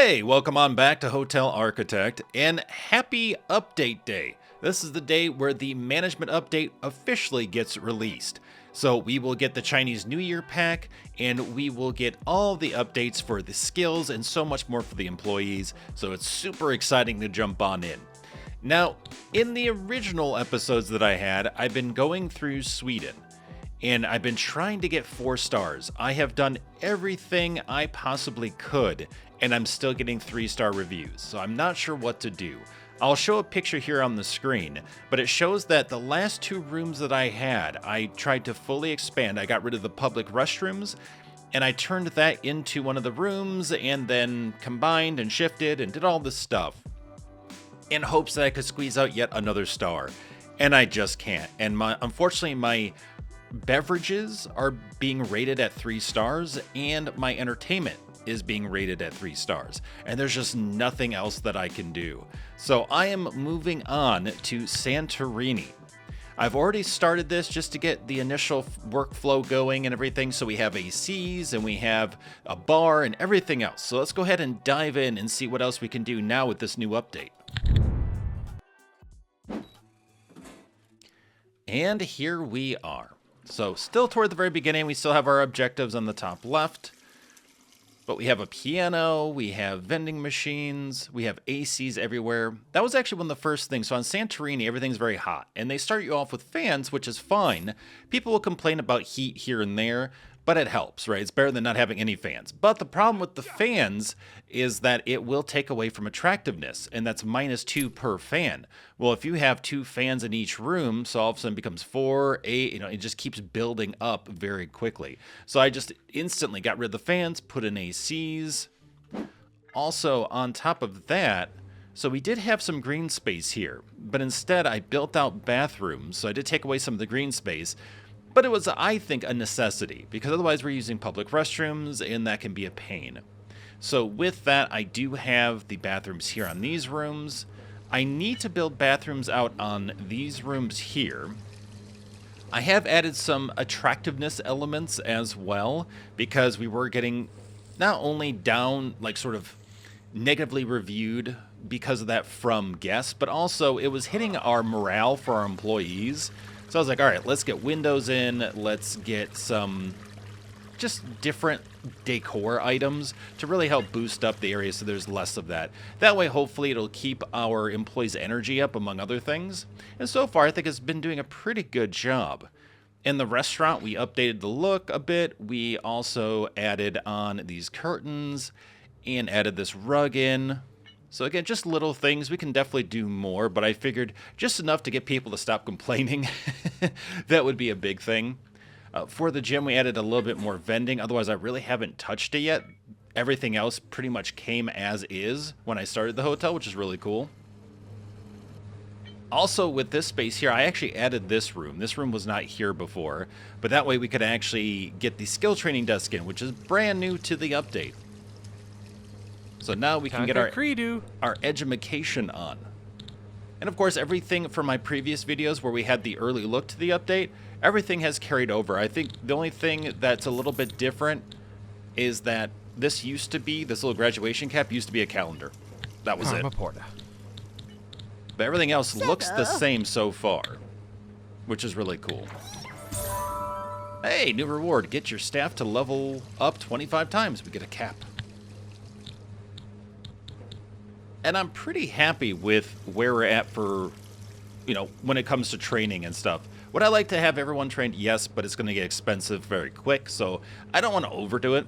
Hey, welcome on back to Hotel Architect, and happy update day. This is the day where the management update officially gets released. So we will get the Chinese New Year pack, and we will get all the updates for the skills and so much more for the employees. So it's super exciting to jump on in. Now, in the original episodes that I had, I've been going through Sweden. And I've been trying to get 4 stars. I have done everything I possibly could, and I'm still getting 3-star reviews, so I'm not sure what to do. I'll show a picture here on the screen, but it shows that the last 2 rooms that I had, I tried to fully expand. I got rid of the public restrooms, and I turned that into one of the rooms, and then combined and shifted and did all this stuff in hopes that I could squeeze out yet another star. And I just can't. And unfortunately, my beverages are being rated at 3 stars, and my entertainment is being rated at 3 stars, and there's just nothing else that I can do. So I am moving on to Santorini. I've already started this just to get the initial workflow going and everything, so we have ACs and we have a bar and everything else. So let's go ahead and dive in and see what else we can do now with this new update. And here we are. So still toward the very beginning, we still have our objectives on the top left, but we have a piano, we have vending machines, we have ACs everywhere. That was actually one of the first things. So on Santorini, everything's very hot, and they start you off with fans, which is fine. People will complain about heat here and there, but it helps, right? It's better than not having any fans. But the problem with the fans is that it will take away from attractiveness, and that's -2 per fan. Well, if you have 2 fans in each room, so all of a sudden it becomes 4, 8, it just keeps building up very quickly. So I just instantly got rid of the fans, put in ACs. Also, on top of that, so we did have some green space here, but instead I built out bathrooms, so I did take away some of the green space. But it was, I think, a necessity, because otherwise we're using public restrooms, and that can be a pain. So with that, I do have the bathrooms here on these rooms. I need to build bathrooms out on these rooms here. I have added some attractiveness elements as well, because we were getting not only down, like sort of negatively reviewed because of that from guests, but also it was hitting our morale for our employees. So I was like, all right, let's get windows in. Let's get some just different decor items to really help boost up the area so there's less of that. That way, hopefully, it'll keep our employees' energy up, among other things. And so far, I think it's been doing a pretty good job. In the restaurant, we updated the look a bit. We also added on these curtains and added this rug in. So again, just little things. We can definitely do more, but I figured just enough to get people to stop complaining. That would be a big thing. For the gym, we added a little bit more vending. Otherwise, I really haven't touched it yet. Everything else pretty much came as is when I started the hotel, which is really cool. Also, with this space here, I actually added this room. This room was not here before, but that way we could actually get the skill training desk in, which is brand new to the update. So now we can get our edumacation on. And of course, everything from my previous videos where we had the early look to the update, everything has carried over. I think the only thing that's a little bit different is that this little graduation cap used to be a calendar. That was it. But everything else looks the same so far, which is really cool. Hey, new reward. Get your staff to level up 25 times. We get a cap. And I'm pretty happy with where we're at for, when it comes to training and stuff. Would I like to have everyone trained? Yes, but it's going to get expensive very quick, so I don't want to overdo it.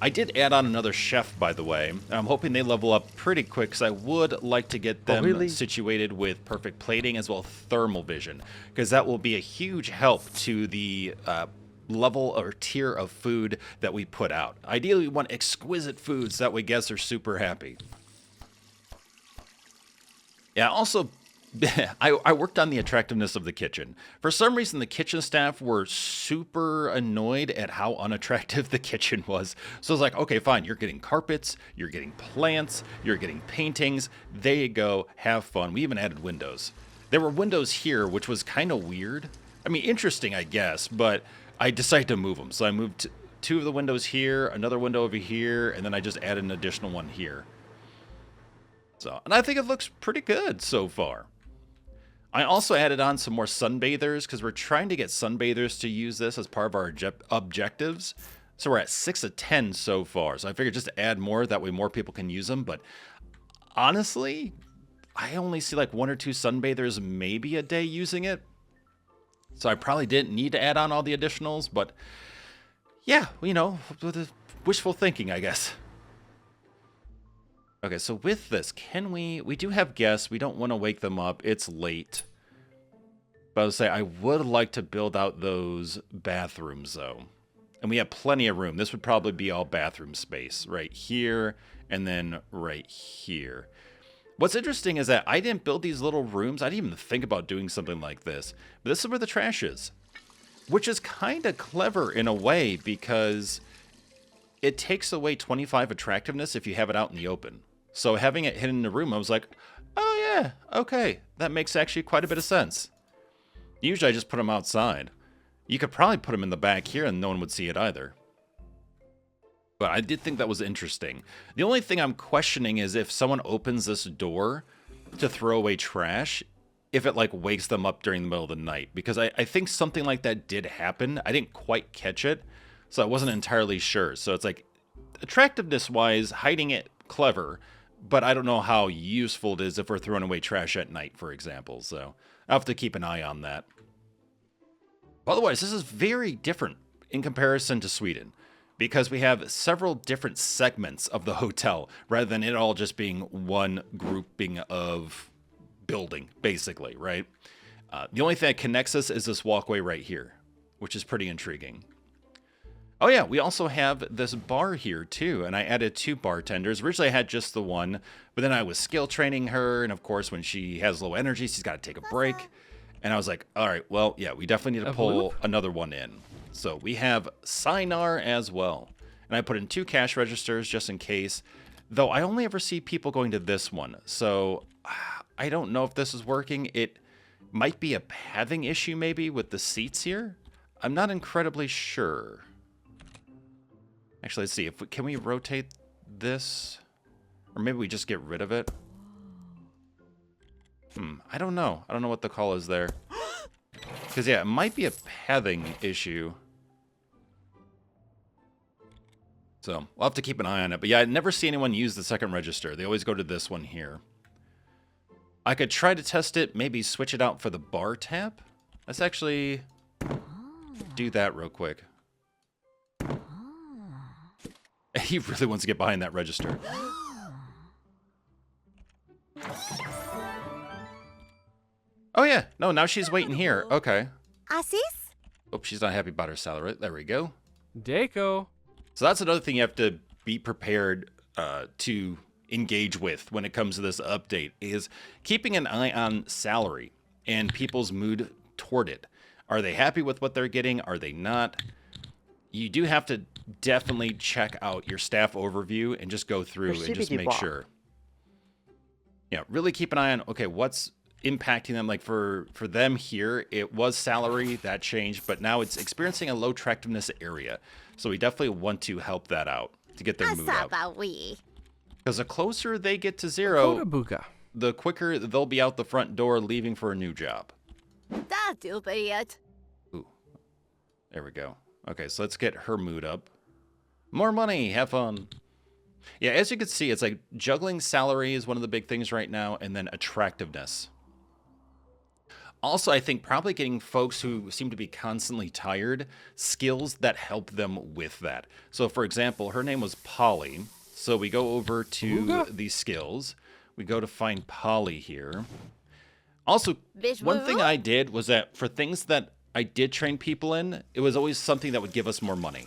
I did add on another chef, by the way. I'm hoping they level up pretty quick, because I would like to get them situated with perfect plating as well as thermal vision, because that will be a huge help to the level or tier of food that we put out. Ideally, we want exquisite foods, that way guests are super happy. Yeah, also, I worked on the attractiveness of the kitchen. For some reason, the kitchen staff were super annoyed at how unattractive the kitchen was. So I was like, okay, fine, you're getting carpets, you're getting plants, you're getting paintings. There you go, have fun. We even added windows. There were windows here, which was kind of weird. I mean, interesting, I guess, but I decided to move them. So I moved 2 of the windows here, another window over here, and then I just added an additional one here. So, and I think it looks pretty good so far. I also added on some more sunbathers because we're trying to get sunbathers to use this as part of our objectives. So we're at 6 of 10 so far. So I figured just to add more, that way more people can use them. But honestly, I only see like 1 or 2 sunbathers maybe a day using it. So I probably didn't need to add on all the additionals. But yeah, you know, wishful thinking, I guess. Okay, so with this, can we do have guests. We don't want to wake them up. It's late. But I would say I would like to build out those bathrooms, though. And we have plenty of room. This would probably be all bathroom space right here and then right here. What's interesting is that I didn't build these little rooms. I didn't even think about doing something like this. But this is where the trash is, which is kind of clever in a way because it takes away 25 attractiveness if you have it out in the open. So having it hidden in the room, I was like, oh yeah, okay. That makes actually quite a bit of sense. Usually I just put them outside. You could probably put them in the back here and no one would see it either. But I did think that was interesting. The only thing I'm questioning is if someone opens this door to throw away trash, if it like wakes them up during the middle of the night. Because I think something like that did happen. I didn't quite catch it, so I wasn't entirely sure. So it's like, attractiveness-wise, hiding it, clever. But I don't know how useful it is if we're throwing away trash at night, for example. So I'll have to keep an eye on that. Otherwise, this is very different in comparison to Sweden because we have several different segments of the hotel rather than it all just being one grouping of building, basically, right? The only thing that connects us is this walkway right here, which is pretty intriguing. Oh yeah, we also have this bar here too, and I added 2 bartenders. Originally I had just the one, but then I was skill training her, and of course when she has low energy, she's got to take a break. And I was like, all right, well, yeah, we definitely need to pull another one in. So we have Sinar as well. And I put in 2 cash registers just in case, though I only ever see people going to this one. So I don't know if this is working. It might be a pathing issue maybe with the seats here. I'm not incredibly sure. Actually, let's see. Can we rotate this? Or maybe we just get rid of it? I don't know. I don't know what the call is there. Because, yeah, it might be a pathing issue. So, we'll have to keep an eye on it. But, yeah, I never see anyone use the second register. They always go to this one here. I could try to test it, maybe switch it out for the bar tap. Let's actually do that real quick. He really wants to get behind that register. Oh, yeah. No, now she's waiting here. Okay. Assis? Oh, she's not happy about her salary. There we go. Deco. So that's another thing you have to be prepared to engage with when it comes to this update is keeping an eye on salary and people's mood toward it. Are they happy with what they're getting? Are they not? You do have to definitely check out your staff overview and just go through and just make sure. Yeah, really keep an eye on, okay, what's impacting them. Like for them here, it was salary that changed, but now it's experiencing a low attractiveness area. So we definitely want to help that out to get their mood up. Because the closer they get to 0, the quicker they'll be out the front door leaving for a new job. That'll be it. Ooh, there we go. Okay, so let's get her mood up. More money, have fun. Yeah, as you can see, it's like juggling salary is one of the big things right now, and then attractiveness. Also, I think probably getting folks who seem to be constantly tired, skills that help them with that. So, for example, her name was Polly. So we go over to the skills. We go to find Polly here. Also, one thing I did was that for things that I did train people in, it was always something that would give us more money.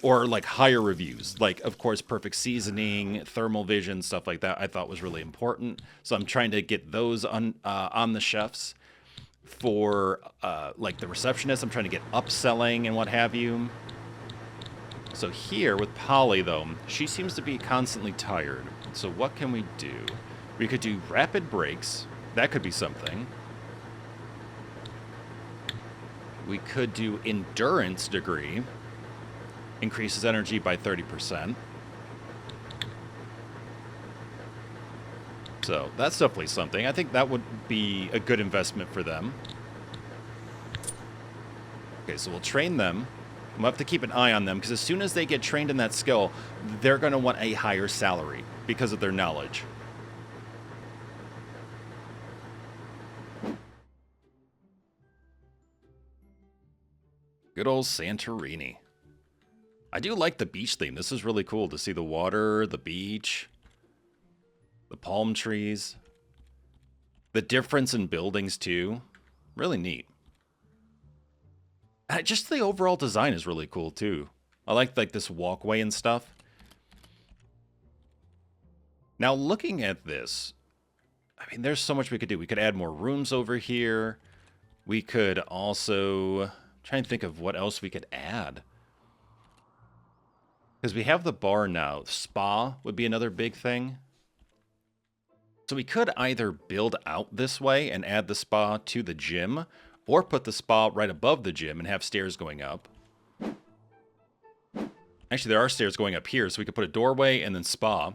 Or like higher reviews, like of course perfect seasoning, thermal vision, stuff like that. I thought was really important, so I'm trying to get those on the chefs. For like the receptionist, I'm trying to get upselling and what have you. So here with Polly though, she seems to be constantly tired. So what can we do? We could do rapid breaks. That could be something. We could do endurance degree. Increases energy by 30%. So that's definitely something. I think that would be a good investment for them. Okay, so we'll train them. We'll have to keep an eye on them, because as soon as they get trained in that skill, they're going to want a higher salary because of their knowledge. Good old Santorini. I do like the beach theme. This is really cool to see the water, the beach, the palm trees. The difference in buildings, too. Really neat. Just the overall design is really cool, too. I like this walkway and stuff. Now, looking at this, I mean, there's so much we could do. We could add more rooms over here. We could also try and think of what else we could add. Because we have the bar now. Spa would be another big thing. So we could either build out this way and add the spa to the gym, or put the spa right above the gym and have stairs going up. Actually, there are stairs going up here, so we could put a doorway and then spa.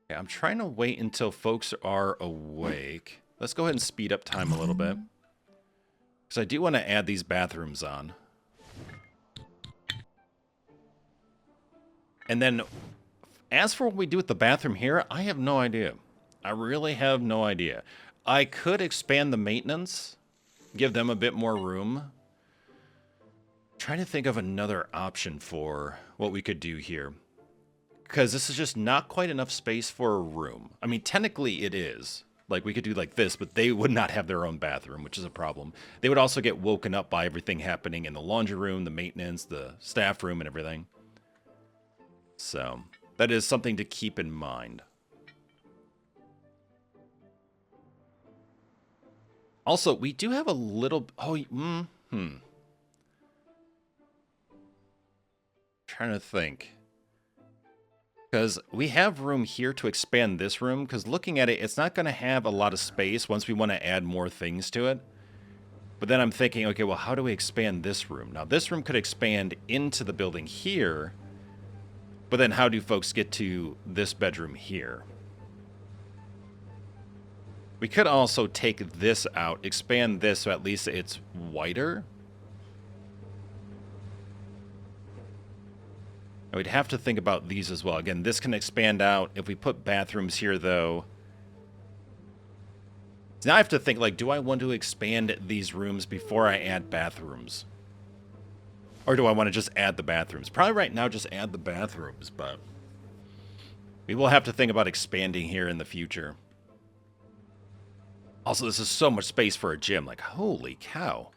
Okay, I'm trying to wait until folks are awake. Let's go ahead and speed up time a little bit, because I do want to add these bathrooms on. And then, as for what we do with the bathroom here, I have no idea. I really have no idea. I could expand the maintenance, give them a bit more room. Trying to think of another option for what we could do here, because this is just not quite enough space for a room. I mean, technically it is. Like, we could do like this, but they would not have their own bathroom, which is a problem. They would also get woken up by everything happening in the laundry room, the maintenance, the staff room, and everything. So, that is something to keep in mind. Also, we do have a little... Trying to think. Because we have room here to expand this room, because looking at it, it's not going to have a lot of space once we want to add more things to it. But then I'm thinking, okay, well, how do we expand this room? Now, this room could expand into the building here, but then how do folks get to this bedroom here? We could also take this out, expand this so at least it's wider. And we'd have to think about these as well. Again, this can expand out. If we put bathrooms here, though... Now I have to think, like, do I want to expand these rooms before I add bathrooms? Or do I want to just add the bathrooms? Probably right now just add the bathrooms, but... we will have to think about expanding here in the future. Also, this is so much space for a gym. Like, holy cow.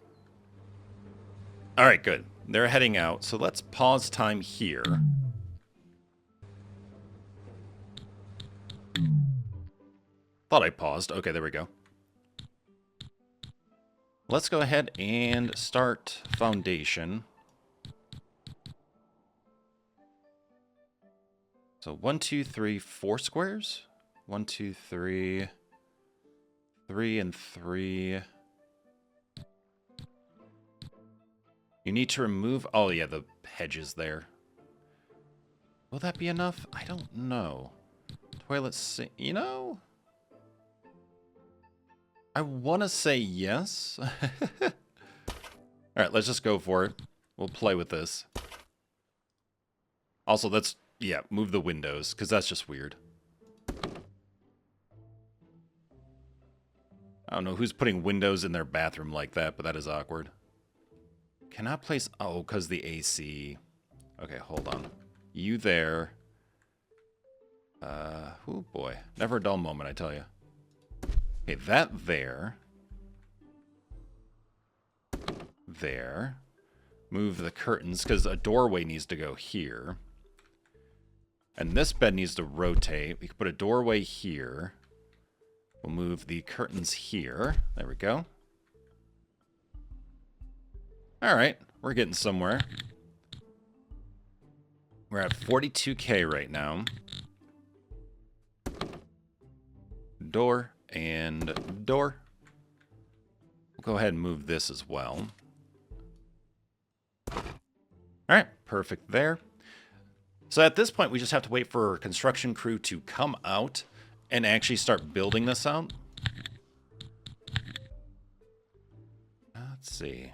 Alright, good. They're heading out, so let's pause time here. Thought I paused. Okay, there we go. Let's go ahead and start foundation. So 1, 2, 3, 4 squares. 1, 2, 3, 3 and 3. You need to remove... oh, yeah, the hedges there. Will that be enough? I don't know. Toilet sink... you know? I want to say yes. Alright, let's just go for it. We'll play with this. Also, let's... yeah, move the windows, because that's just weird. I don't know who's putting windows in their bathroom like that, but that is awkward. Cannot place... oh, because the AC. Okay, hold on. You there. Oh boy. Never a dull moment, I tell you. Okay, that there. There. Move the curtains, because a doorway needs to go here. And this bed needs to rotate. We can put a doorway here. We'll move the curtains here. There we go. Alright, we're getting somewhere. We're at 42K right now. Door and door. Go ahead and move this as well. All right, perfect there. So at this point, we just have to wait for our construction crew to come out and actually start building this out. Let's see.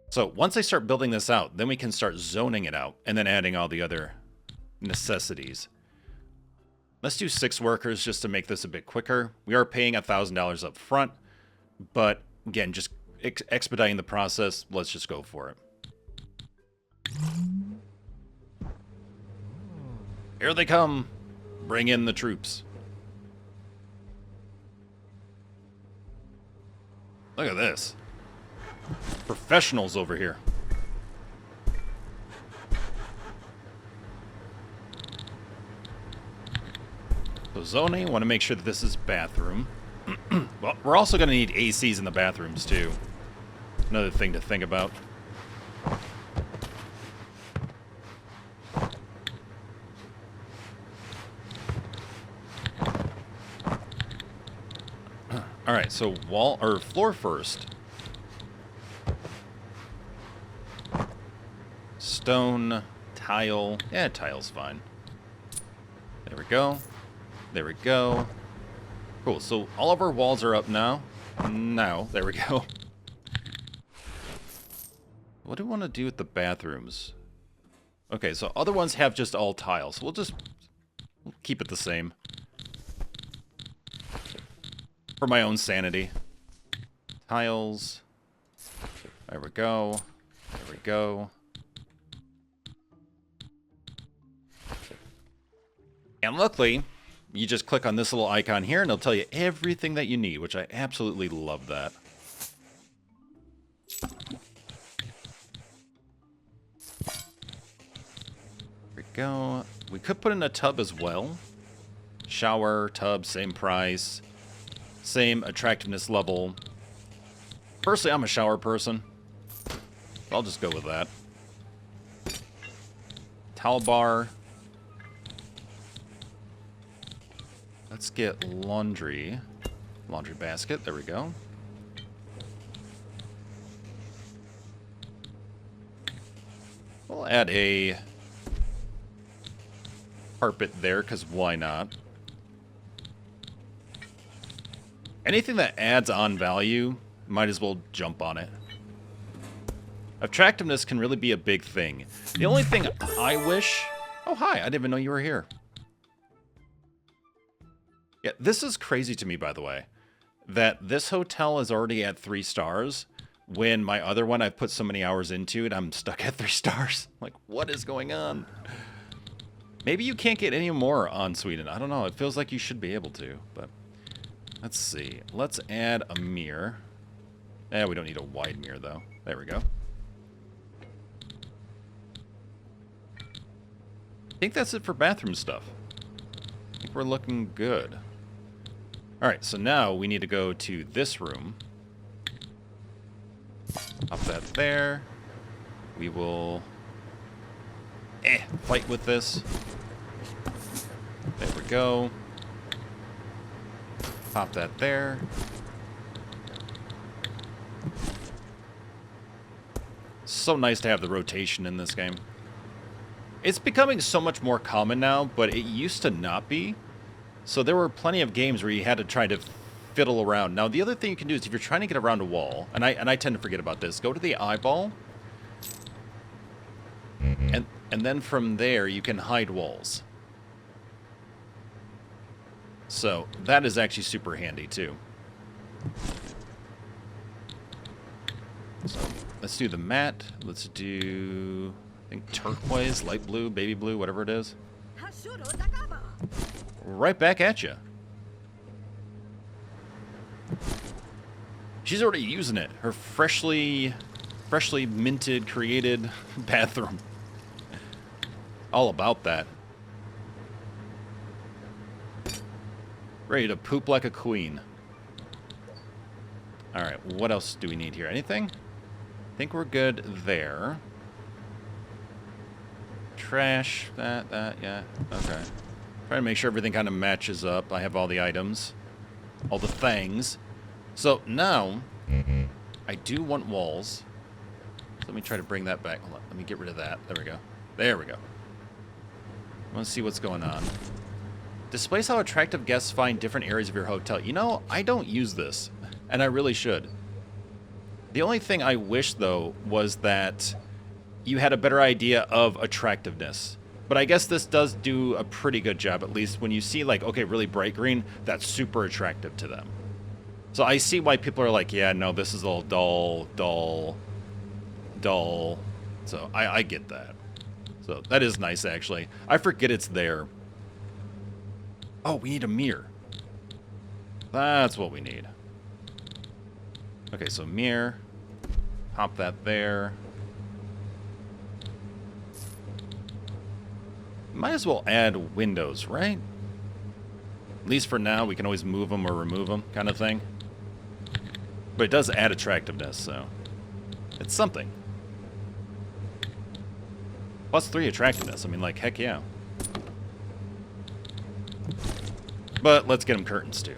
So once they start building this out, then we can start zoning it out and then adding all the other necessities. Let's do 6 workers just to make this a bit quicker. We are paying $1,000 up front, but again, just expediting the process. Let's just go for it. Here they come. Bring in the troops. Look at this. Professionals over here. So zoning, want to make sure that this is bathroom. Well, we're also going to need ACs in the bathrooms too. Another thing to think about. All right, so wall or floor first. Stone, tile. Yeah, tile's fine. There we go. There we go. Cool, so all of our walls are up now. Now, there we go. What do we want to do with the bathrooms? Okay, so other ones have just all tiles. We'll keep it the same. For my own sanity. Tiles. There we go. There we go. And luckily, you just click on this little icon here and it'll tell you everything that you need, which I absolutely love that. There we go. We could put in a tub as well. Shower, tub, same price. Same attractiveness level. Personally, I'm a shower person. I'll just go with that. Towel bar. Let's get laundry. Laundry basket. There we go. We'll add a carpet there, because why not? Anything that adds on value, might as well jump on it. Attractiveness can really be a big thing. The only thing I wish... Oh, hi. I didn't even know you were here. Yeah, this is crazy to me, by the way, that this hotel is already at 3 stars when my other one I've put so many hours into and I'm stuck at 3 stars. Like, what is going on? Maybe you can't get any more on Sweden. I don't know. It feels like you should be able to, but... Let's see. Let's add a mirror. Eh, we don't need a wide mirror, though. There we go. I think that's it for bathroom stuff. I think we're looking good. Alright, so now we need to go to this room. Pop that there. We will... fight with this. There we go. Pop that there. So nice to have the rotation in this game. It's becoming so much more common now, but it used to not be. So there were plenty of games where you had to try to fiddle around. Now, the other thing you can do is if you're trying to get around a wall, and I tend to forget about this, go to the eyeball. And then from there, you can hide walls. So, that is actually super handy, too. So, let's do the matte. Let's do, I think, turquoise, light blue, baby blue, whatever it is. Right back at you. She's already using it. Her freshly minted, created bathroom. All about that. Ready to poop like a queen. Alright, what else do we need here? Anything? I think we're good there. Trash, that, yeah. Okay. Trying to make sure everything kind of matches up. I have all the items. All the things. So now, I do want walls. So let me try to bring that back. Hold on. Let me get rid of that. There we go. There we go. I want to see what's going on. Displays how attractive guests find different areas of your hotel. You know, I don't use this, and I really should. The only thing I wish, though, was that you had a better idea of attractiveness. But I guess this does do a pretty good job, at least when you see, like, okay, really bright green, that's super attractive to them. So I see why people are like, yeah, no, this is all dull, dull, dull. So I get that. So that is nice, actually. I forget it's there. Oh, we need a mirror. That's what we need. Okay, so mirror. Pop that there. Might as well add windows, right? At least for now, we can always move them or remove them, kind of thing. But it does add attractiveness, so it's something. +3 attractiveness. I mean, like, heck yeah. But let's get them curtains, too.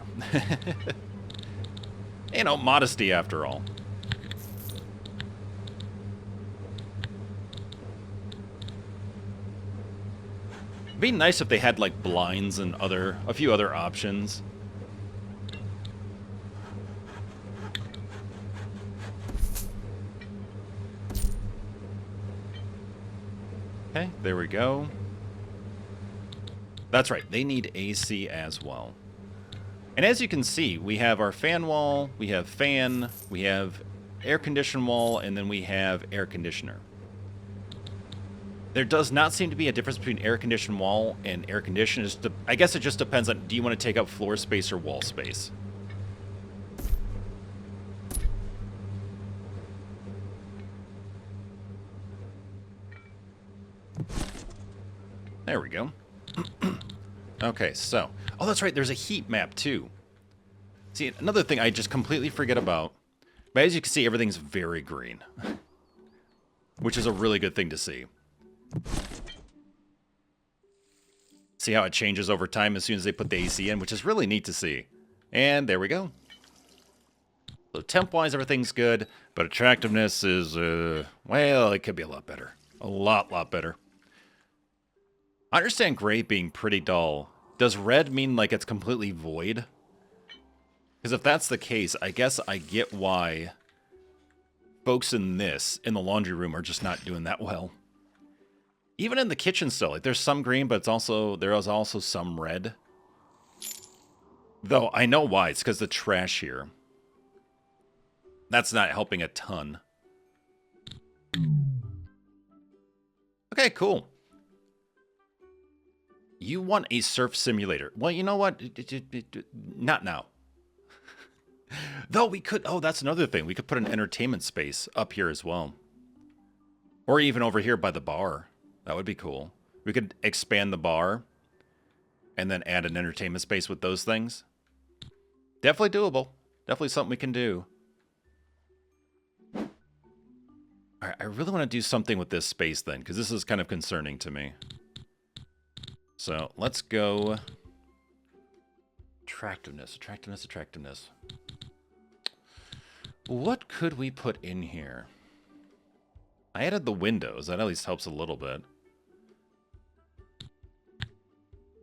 You know, modesty, after all. It'd be nice if they had, like, blinds and a few other options. Okay, there we go. That's right, they need AC as well. And as you can see, we have our fan wall, we have fan, we have air condition wall, and then we have air conditioner. There does not seem to be a difference between air condition wall and air conditioner. I guess it just depends on, do you want to take up floor space or wall space? There we go. Okay, so... Oh, that's right, there's a heat map, too. See, another thing I just completely forget about. But as you can see, everything's very green. Which is a really good thing to see. See how it changes over time as soon as they put the AC in, which is really neat to see. And there we go. So temp-wise, everything's good. But attractiveness is, well, it could be a lot better. A lot better. I understand gray being pretty dull. Does red mean like it's completely void? Because if that's the case, I guess I get why folks in the laundry room, are just not doing that well. Even in the kitchen still, like there's some green, but there is also some red. Though I know why, it's because the trash here. That's not helping a ton. Okay, cool. You want a surf simulator. Well, you know what? Not now. Though we could... Oh, that's another thing. We could put an entertainment space up here as well. Or even over here by the bar. That would be cool. We could expand the bar and then add an entertainment space with those things. Definitely doable. Definitely something we can do. All right, I really want to do something with this space then, because this is kind of concerning to me. So let's go attractiveness. What could we put in here? I added the windows. That at least helps a little bit.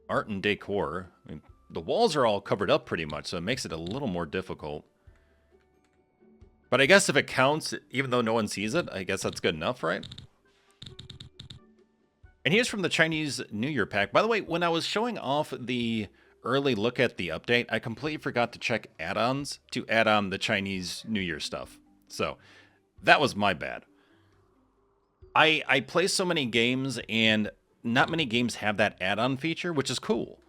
Art and decor. I mean, the walls are all covered up pretty much, so it makes it a little more difficult. But I guess if it counts, even though no one sees it, I guess that's good enough, right? And here's from the Chinese New Year pack. By the way, when I was showing off the early look at the update, I completely forgot to check add-ons to add on the Chinese New Year stuff. So, that was my bad. I play so many games, and not many games have that add-on feature, which is cool.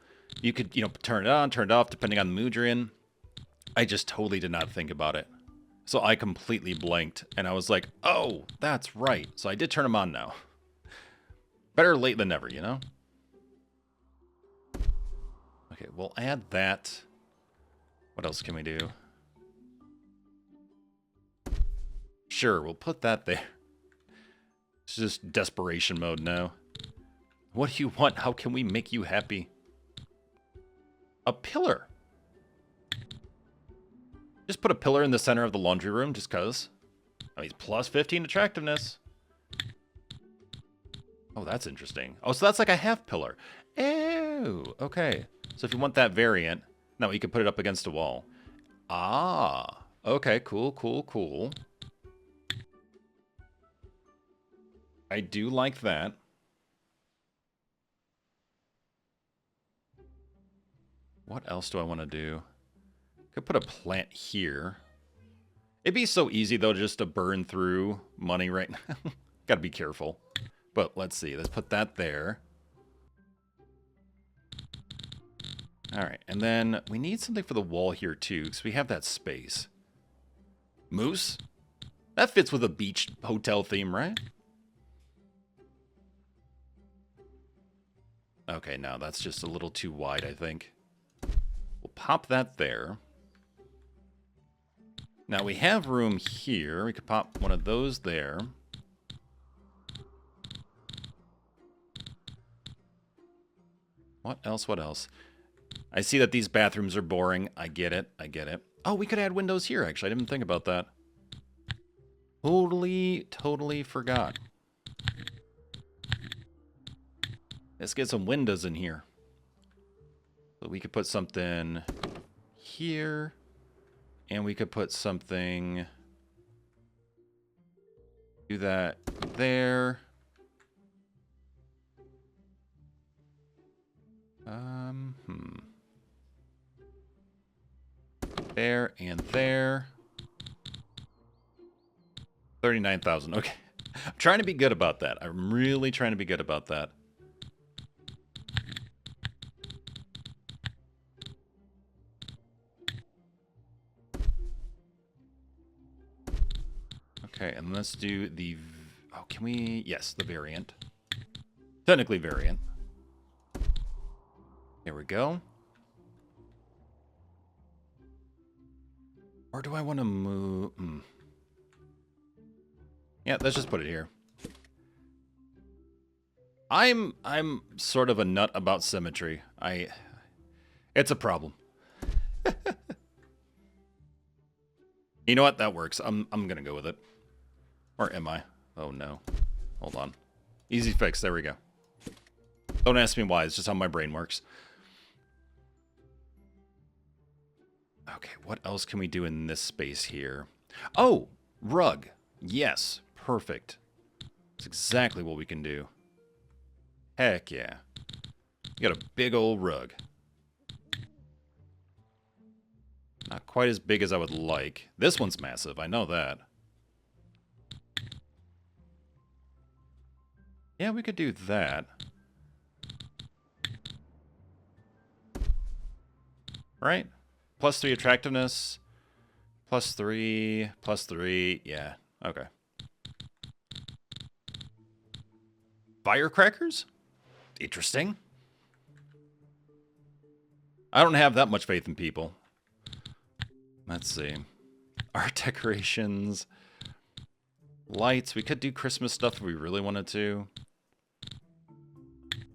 You could, turn it on, turn it off, depending on the mood you're in. I just totally did not think about it. So I completely blanked, and I was like, oh, that's right. So I did turn them on now. Better late than never, you know? Okay, we'll add that. What else can we do? Sure, we'll put that there. It's just desperation mode now. What do you want? How can we make you happy? A pillar. Just put a pillar in the center of the laundry room just because. I mean, plus 15 attractiveness. Oh, that's interesting. Oh, so that's like a half pillar. Oh, okay. So if you want that variant, now you can put it up against a wall. Ah, okay, cool, cool, cool. I do like that. What else do I want to do? Could put a plant here. It'd be so easy, though, just to burn through money right now. Gotta be careful. But let's see. Let's put that there. All right. And then we need something for the wall here, too, because we have that space. Moose? That fits with a beach hotel theme, right? Okay, no, that's just a little too wide, I think. We'll pop that there. Now, we have room here. We could pop one of those there. What else? What else? I see that these bathrooms are boring. I get it. I get it. Oh, we could add windows here, actually. I didn't think about that. Totally forgot. Let's get some windows in here. So we could put something here. And we could put something... Do that there. There and there. 39,000. Okay. I'm trying to be good about that. I'm really trying to be good about that. Okay, and let's do the... Oh, can we... Yes, the variant. Technically variant. There we go. Or do I want to move... Yeah, let's just put it here. I'm sort of a nut about symmetry. It's a problem. You know what? That works. I'm gonna go with it. Or am I? Oh no. Hold on. Easy fix. There we go. Don't ask me why. It's just how my brain works. Okay, what else can we do in this space here? Oh, rug. Yes, perfect. That's exactly what we can do. Heck yeah. You got a big old rug. Not quite as big as I would like. This one's massive, I know that. Yeah, we could do that. Right? +3 attractiveness. +3. +3. Yeah. Okay. Firecrackers? Interesting. I don't have that much faith in people. Let's see. Art decorations. Lights. We could do Christmas stuff if we really wanted to.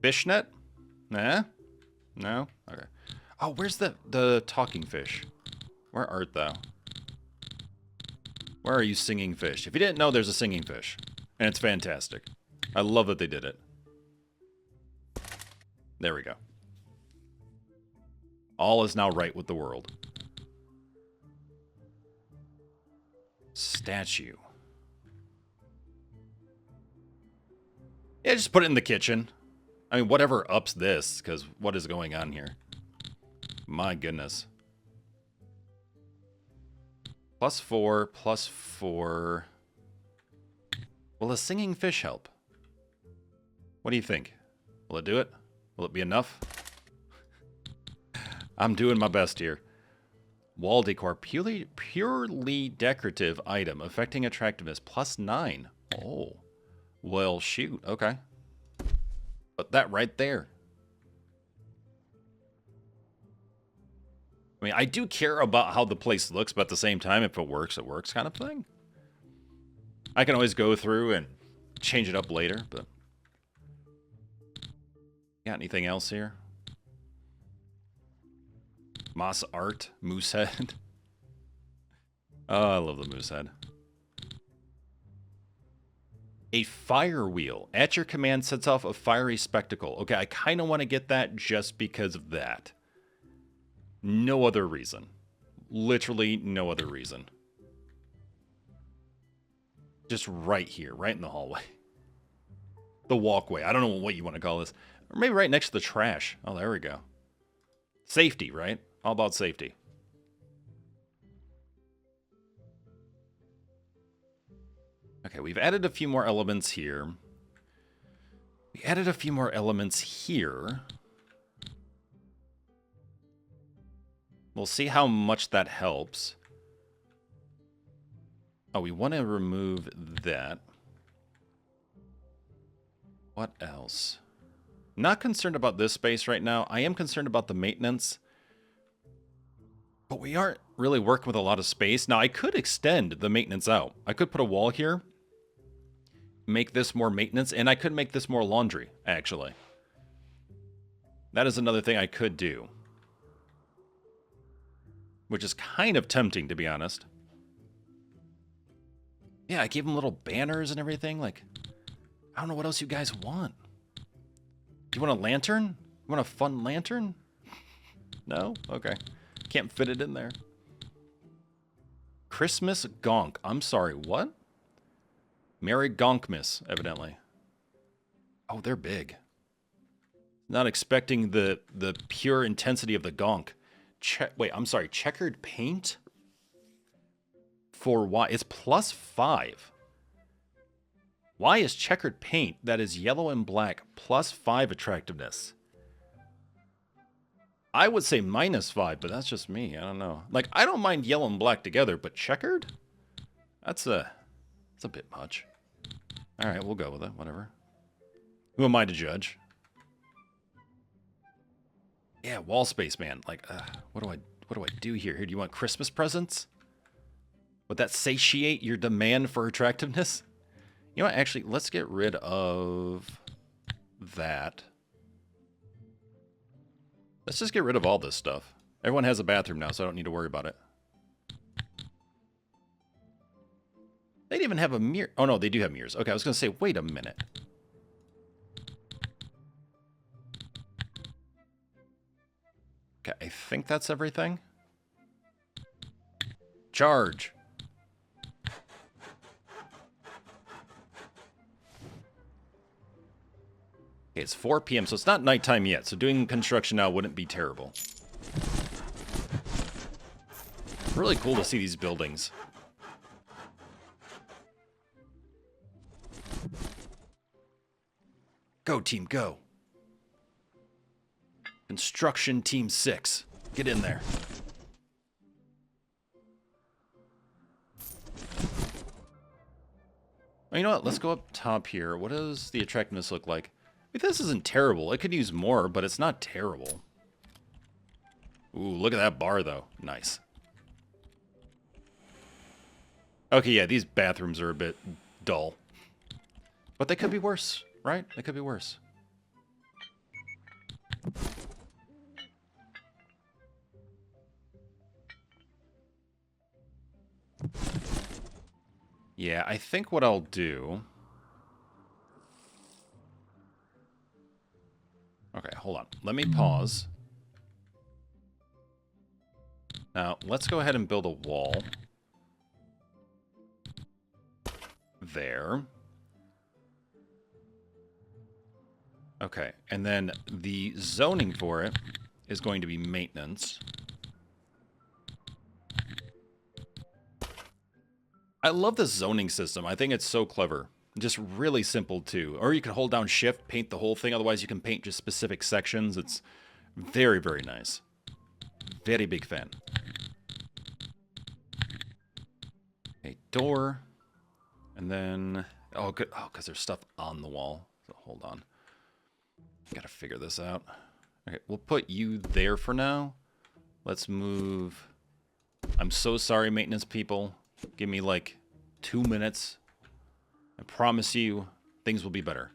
Fishnet? Nah? No? Okay. Oh, where's the talking fish? Where art thou? Where are you, singing fish? If you didn't know, there's a singing fish. And it's fantastic. I love that they did it. There we go. All is now right with the world. Statue. Yeah, just put it in the kitchen. I mean, whatever ups this, because what is going on here? My goodness. +4, +4. Will a singing fish help? What do you think? Will it do it? Will it be enough? I'm doing my best here. Wall decor, purely decorative item, affecting attractiveness, +9. Oh. Well, shoot. Okay. Put that right there. I mean, I do care about how the place looks, but at the same time, if it works kind of thing. I can always go through and change it up later, but... Got anything else here? Moss art. Moose head. Oh, I love the moose head. A fire wheel. At your command sets off a fiery spectacle. Okay, I kind of want to get that just because of that. No other reason. Literally no other reason. Just right here, right in the hallway. The walkway. I don't know what you want to call this. Or maybe right next to the trash. Oh, there we go. Safety, right? All about safety. Okay, we've added a few more elements here. We added a few more elements here. We'll see how much that helps. Oh, we want to remove that. What else? Not concerned about this space right now. I am concerned about the maintenance. But we aren't really working with a lot of space. Now, I could extend the maintenance out. I could put a wall here. Make this more maintenance. And I could make this more laundry, actually. That is another thing I could do. Which is kind of tempting, to be honest. Yeah, I gave them little banners and everything. Like, I don't know what else you guys want. Do you want a lantern? You want a fun lantern? No? Okay. Can't fit it in there. Christmas Gonk. I'm sorry, what? Merry Gonkmas, evidently. Oh, they're big. Not expecting the pure intensity of the gonk. Wait, I'm sorry. Checkered paint? For why? It's +5. Why is checkered paint that is yellow and black +5 attractiveness? I would say -5, but that's just me. I don't know. Like, I don't mind yellow and black together, but checkered? That's a bit much. All right, we'll go with it. Whatever. Who am I to judge? Yeah, wall space, man. Like, what do I do here? Here, do you want Christmas presents? Would that satiate your demand for attractiveness? You know what? Actually, let's get rid of that. Let's just get rid of all this stuff. Everyone has a bathroom now, so I don't need to worry about it. They didn't even have a mirror. Oh, no, they do have mirrors. Okay, I was going to say, wait a minute. Okay, I think that's everything. Charge. Okay, it's 4 p.m., so it's not nighttime yet, so doing construction now wouldn't be terrible. Really cool to see these buildings. Go, team, go. Construction team 6. Get in there. Oh, you know what? Let's go up top here. What does the attractiveness look like? I mean, this isn't terrible. It could use more, but it's not terrible. Ooh, look at that bar, though. Nice. Okay, yeah, these bathrooms are a bit dull. But they could be worse, right? They could be worse. Yeah, I think what I'll do... Okay, hold on. Let me pause. Now, let's go ahead and build a wall. There. Okay, and then the zoning for it is going to be maintenance. I love this zoning system. I think it's so clever. Just really simple, too. Or you can hold down shift, paint the whole thing. Otherwise, you can paint just specific sections. It's very, very nice. Very big fan. A door. And then... Oh, good. Oh, because there's stuff on the wall. So hold on. Gotta figure this out. Okay, we'll put you there for now. Let's move... I'm so sorry, maintenance people. Give me, like, 2 minutes. I promise you, things will be better.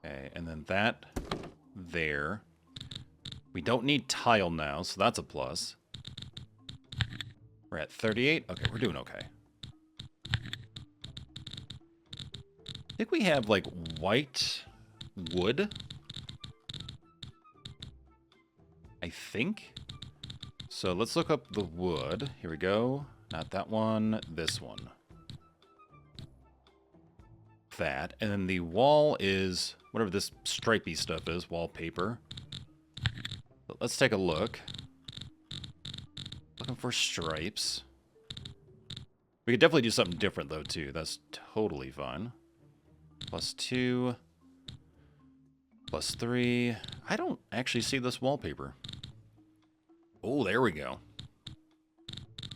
Okay, and then that there. We don't need tile now, so that's a plus. We're at 38. Okay, we're doing okay. I think we have, like, white wood. I think. So let's look up the wood. Here we go. Not that one, this one. That. And then the wall is whatever this stripey stuff is, wallpaper. But let's take a look. Looking for stripes. We could definitely do something different, though, too. That's totally fine. +2. +3. I don't actually see this wallpaper. Oh, there we go.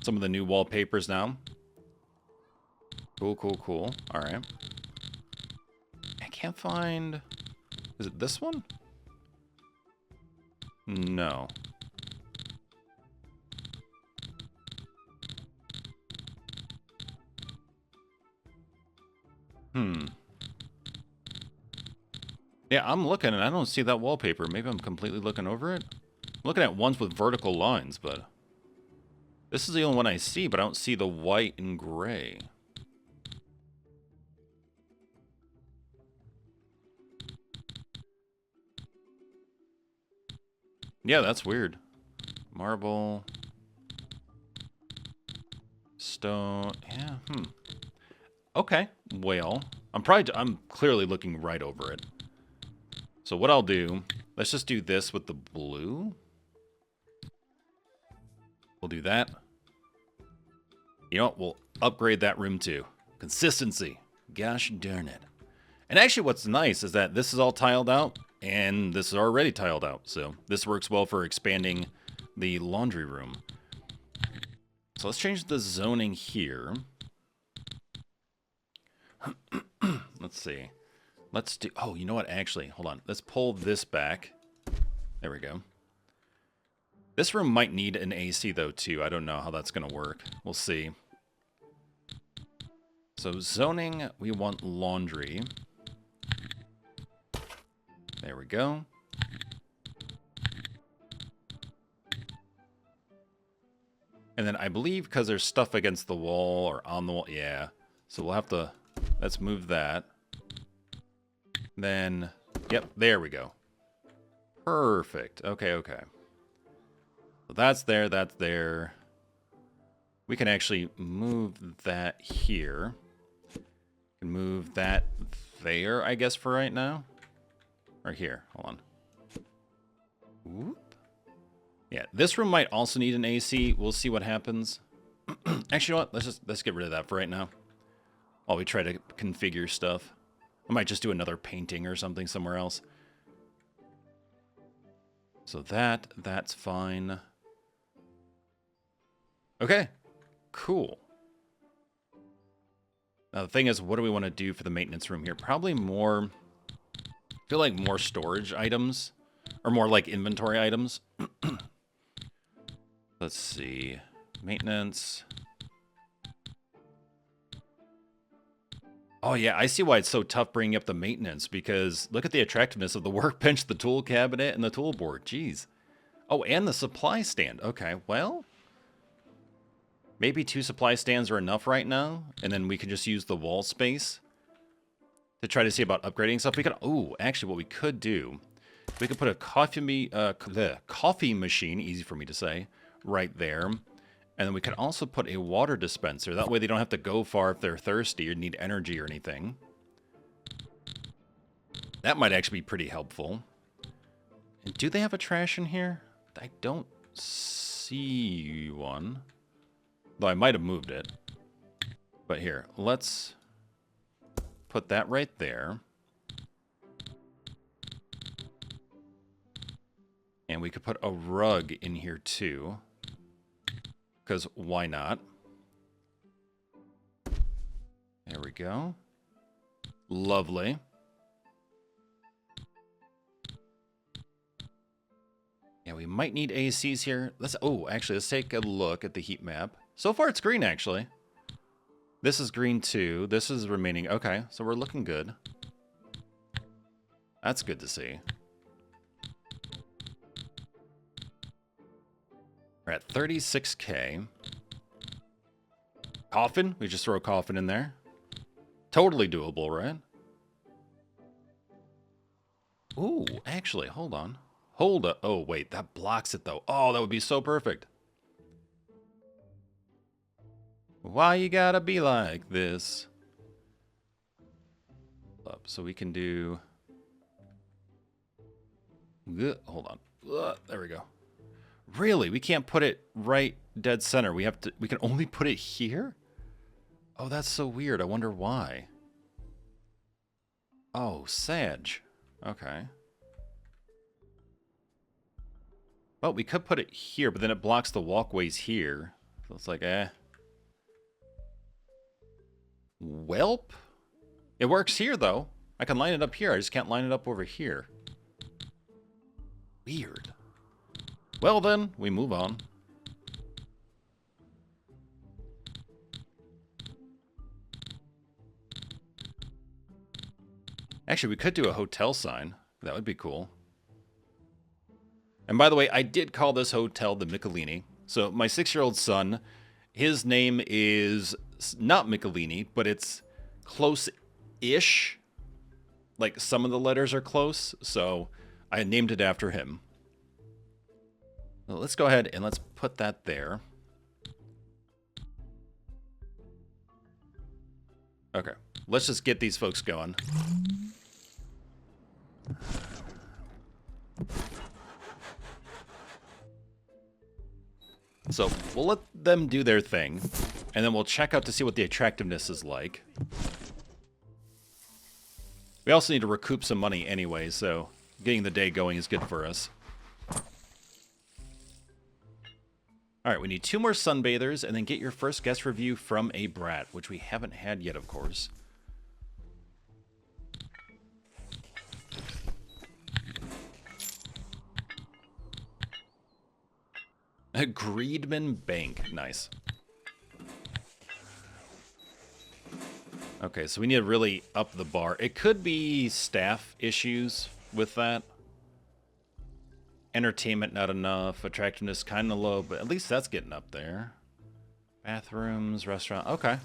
Some of the new wallpapers now. Cool, cool, cool. All right. I can't find... Is it this one? No. Yeah, I'm looking and I don't see that wallpaper. Maybe I'm completely looking over it. I'm looking at ones with vertical lines, but... This is the only one I see, but I don't see the white and gray. Yeah, that's weird. Marble. Stone. Yeah, Okay, well, I'm clearly looking right over it. So what I'll do, let's just do this with the blue. We'll do that. You know what? We'll upgrade that room too. Consistency. Gosh darn it. And actually what's nice is that this is all tiled out, and this is already tiled out. So this works well for expanding the laundry room. So let's change the zoning here. Let's see. Let's do... Oh, you know what? Actually, hold on. Let's pull this back. There we go. This room might need an AC, though, too. I don't know how that's going to work. We'll see. So, zoning, we want laundry. There we go. And then I believe because there's stuff against the wall or on the wall. Yeah. So we'll have to... Let's move that. Then, yep, there we go. Perfect. Okay, okay. So that's there, that's there. We can actually move that here. We can move that there, I guess, for right now. Or here, hold on. Whoop. Yeah, this room might also need an AC. We'll see what happens. Actually, you know what? Let's get rid of that for right now. While we try to configure stuff. I might just do another painting or something somewhere else. So that's fine. Okay, cool. Now the thing is, what do we want to do for the maintenance room here? Probably more, I feel like more storage items, or more like inventory items. Let's see, maintenance. Oh, yeah, I see why it's so tough bringing up the maintenance, because look at the attractiveness of the workbench, the tool cabinet, and the tool board. Jeez. Oh, and the supply stand. Okay, well, maybe 2 supply stands are enough right now, and then we can just use the wall space to try to see about upgrading stuff. We could, oh, actually, what we could do, we could put a coffee machine, easy for me to say, right there. And then we could also put a water dispenser. That way they don't have to go far if they're thirsty or need energy or anything. That might actually be pretty helpful. And do they have a trash in here? I don't see one. Though I might have moved it. But here, let's put that right there. And we could put a rug in here too. Because why not? There we go. Lovely. Yeah, we might need ACs here. Actually, let's take a look at the heat map. So far, it's green, actually. This is green, too. This is remaining. Okay, so we're looking good. That's good to see. We're at 36K. Coffin? We just throw a coffin in there. Totally doable, right? Ooh, actually, hold on. Hold up. Oh, wait, that blocks it, though. Oh, that would be so perfect. Why you gotta be like this? Up, so we can do... Hold on. There we go. Really? We can't put it right dead center. We have to. We can only put it here? Oh, that's so weird. I wonder why. Oh, Sag. Okay. Well, we could put it here, but then it blocks the walkways here. So it's like, eh. Welp? It works here, though. I can line it up here. I just can't line it up over here. Weird. Well, then, we move on. Actually, we could do a hotel sign. That would be cool. And by the way, I did call this hotel the Michelini. So my 6-year-old son, his name is not Michelini, but it's close-ish. Like, some of the letters are close, so I named it after him. So let's go ahead and let's put that there. Okay, let's just get these folks going. So we'll let them do their thing, and then we'll check out to see what the attractiveness is like. We also need to recoup some money anyway, so getting the day going is good for us. Alright, we need 2 more sunbathers, and then get your first guest review from a brat, which we haven't had yet, of course. A Greedman Bank. Nice. Okay, so we need to really up the bar. It could be staff issues with that. Entertainment not enough. Attractiveness kind of low, but at least that's getting up there. Bathrooms, restaurant. Okay.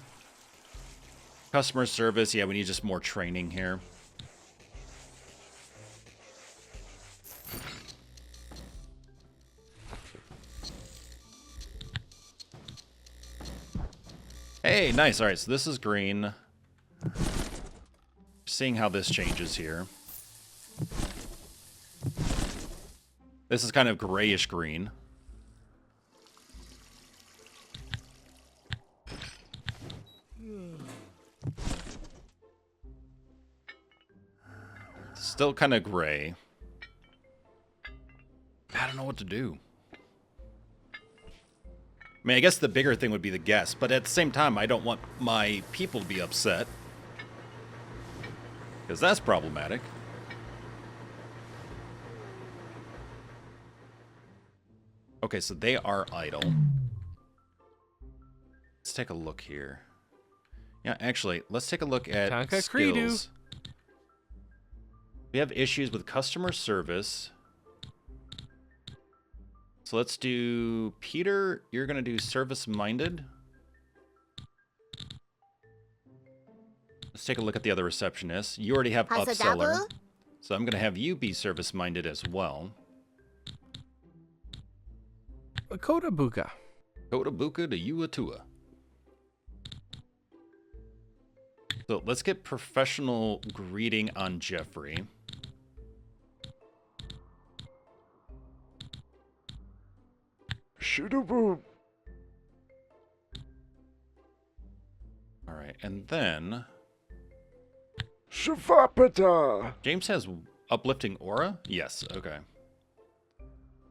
Customer service. Yeah, we need just more training here. Hey, nice. All right, so this is green. Seeing how this changes here. This is kind of grayish green. Still kind of gray. I don't know what to do. I mean, I guess the bigger thing would be the guests, but at the same time, I don't want my people to be upset. Because that's problematic. Okay, so they are idle. Let's take a look here. Yeah, actually, let's take a look at skills. We have issues with customer service. So let's do... Peter, you're going to do service-minded. Let's take a look at the other receptionists. You already have upseller. So I'm going to have you be service-minded as well. Kodabuka. Kodabuka to Uatua. So let's get professional greeting on Jeffrey. Shoot-a-boom. All right, and then... Shavapata. James has uplifting aura? Yes, okay.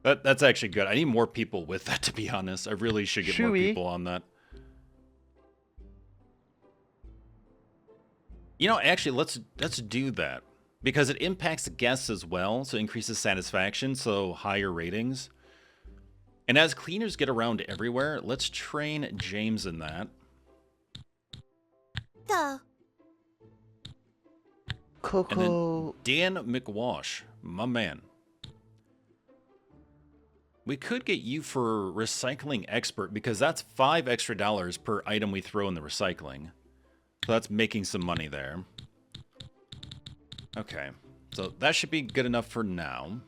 That's actually good. I need more people with that, to be honest. I really should get more people on that. You know, actually, let's do that. Because it impacts the guests as well, so it increases satisfaction, so higher ratings. And as cleaners get around everywhere, let's train James in that. Duh. And then Coco. Dan McWash, my man. We could get you for recycling expert because that's $5 extra per item we throw in the recycling. So that's making some money there. Okay, so that should be good enough for now.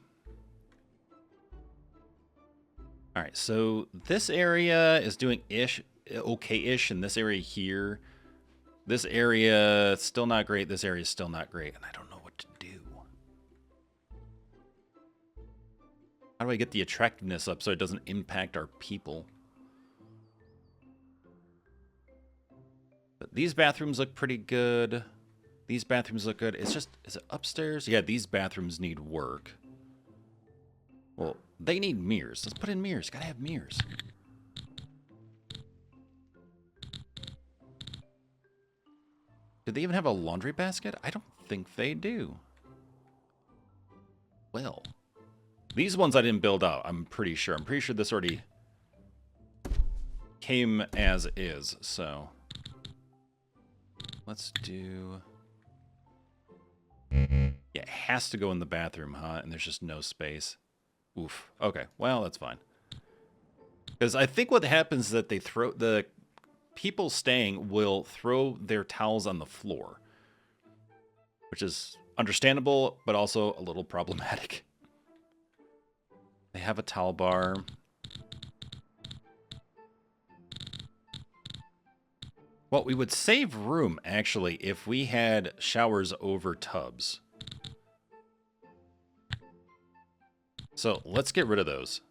All right, so this area is doing okay-ish, and this area here, this area still not great. This area is still not great, and I don't know what to do. How do I get the attractiveness up so it doesn't impact our people? But these bathrooms look pretty good. These bathrooms look good. It's just, is it upstairs? Yeah, these bathrooms need work. Well, they need mirrors. Let's put in mirrors. Gotta have mirrors. Do they even have a laundry basket? I don't think they do. Well, these ones I didn't build out, I'm pretty sure. I'm pretty sure this already came as is, so let's do... Yeah, it has to go in the bathroom, huh? And there's just no space. Oof. Okay, well, that's fine. Because I think what happens is that they throw... The people staying will throw their towels on the floor. Which is understandable, but also a little problematic. They have a towel bar. Well, we would save room, actually, if we had showers over tubs. So, let's get rid of those.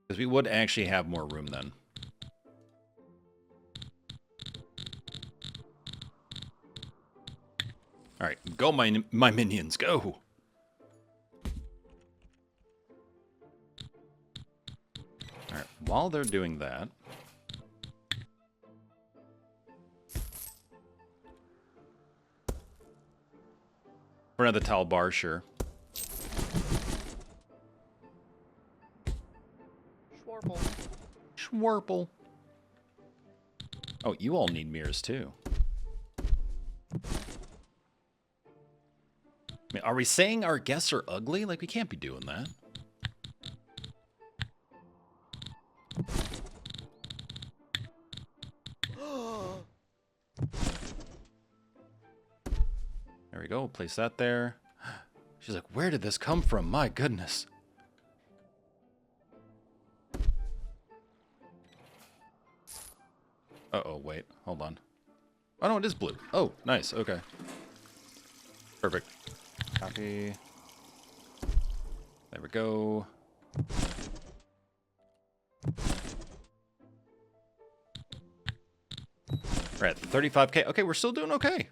Because we would actually have more room then. Alright, go my minions, go! Alright, while they're doing that... For another towel bar, sure. Schwarple. Schwarple. Oh, you all need mirrors too. I mean, are we saying our guests are ugly? Like, we can't be doing that. There we go. Place that there. She's like, where did this come from? My goodness. Uh-oh, wait. Hold on. Oh, no, it is blue. Oh, nice. Okay. Perfect. Copy. There we go. We're at 35K. Okay, we're still doing okay.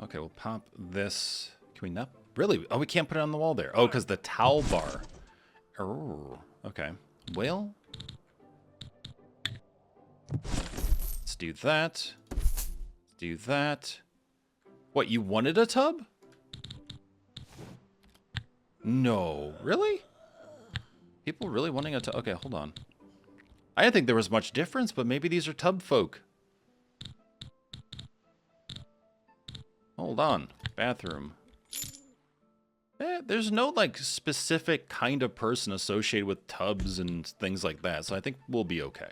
Okay, we'll pop this. Can we not? Really? Oh, we can't put it on the wall there. Oh, because the towel bar. Oh, okay. Well, let's do that. Let's do that. What, you wanted a tub? No. Really? People really wanting a tub? Okay, hold on. I didn't think there was much difference, but maybe these are tub folk. Hold on. Bathroom. There's no, like, specific kind of person associated with tubs and things like that, so I think we'll be okay.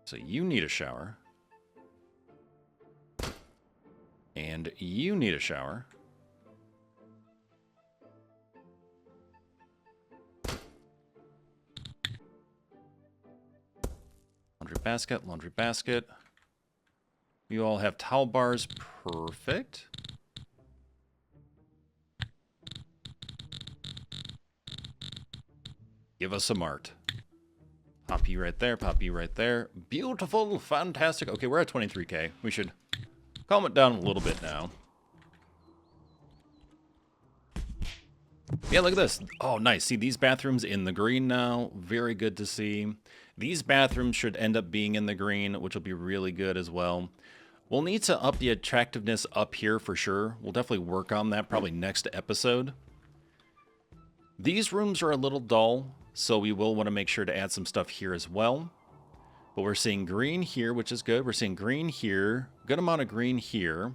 So you need a shower. And you need a shower. Laundry basket, laundry basket. You all have towel bars. Perfect. Give us some art. Pop you right there, pop you right there. Beautiful, fantastic. Okay, we're at 23K. We should calm it down a little bit now. Yeah, look at this. Oh, nice. See, these bathrooms in the green now. Very good to see. These bathrooms should end up being in the green, which will be really good as well. We'll need to up the attractiveness up here for sure. We'll definitely work on that probably next episode. These rooms are a little dull, so we will want to make sure to add some stuff here as well. But we're seeing green here, which is good. We're seeing green here. Good amount of green here.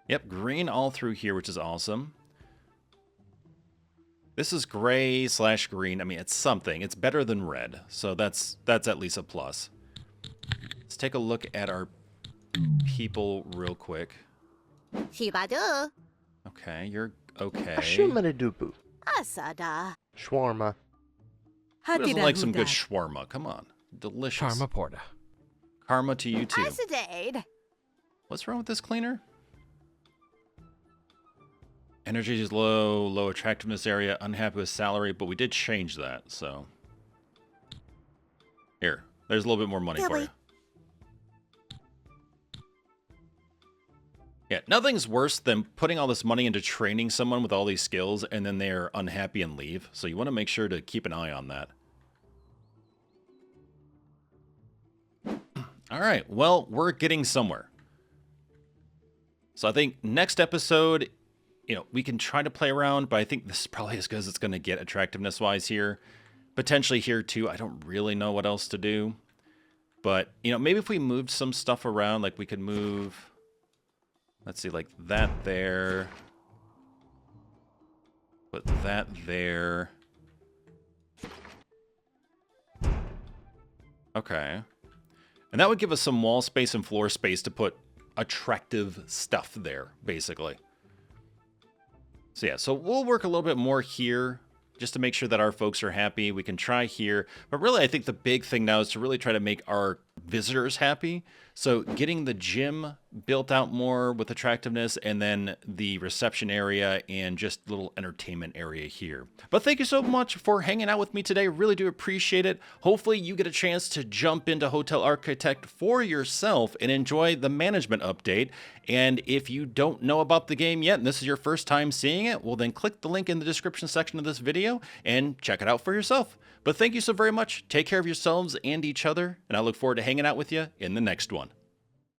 Yep, green all through here, which is awesome. This is gray / green. I mean, it's something. It's better than red, so that's at least a plus. Let's take a look at our people real quick. Shibadu. Okay, you're okay. Ashumaradubu. Asada. Shawarma. Who doesn't like some good shawarma? Come on. Delicious. Karma Porta. Karma to you too. Asadade. What's wrong with this cleaner? Energy is low, low attractiveness area, unhappy with salary, but we did change that, so. Here, there's a little bit more money for you. Yeah, nothing's worse than putting all this money into training someone with all these skills and then they're unhappy and leave. So you want to make sure to keep an eye on that. All right, well, we're getting somewhere. So I think next episode, we can try to play around, but I think this is probably as good as it's going to get attractiveness-wise here. Potentially here, too. I don't really know what else to do. But, maybe if we moved some stuff around, like we could move... Let's see, like that there. Put that there. Okay. And that would give us some wall space and floor space to put attractive stuff there, basically. So yeah, so we'll work a little bit more here just to make sure that our folks are happy. We can try here. But really, I think the big thing now is to really try to make our visitors happy. So getting the gym built out more with attractiveness, and then the reception area and just little entertainment area here. But thank you so much for hanging out with me today. Really do appreciate it. Hopefully you get a chance to jump into Hotel Architect for yourself and enjoy the management update. And if you don't know about the game yet, and this is your first time seeing it, well then click the link in the description section of this video and check it out for yourself. But thank you so very much. Take care of yourselves and each other, and I look forward to hanging out with you in the next one.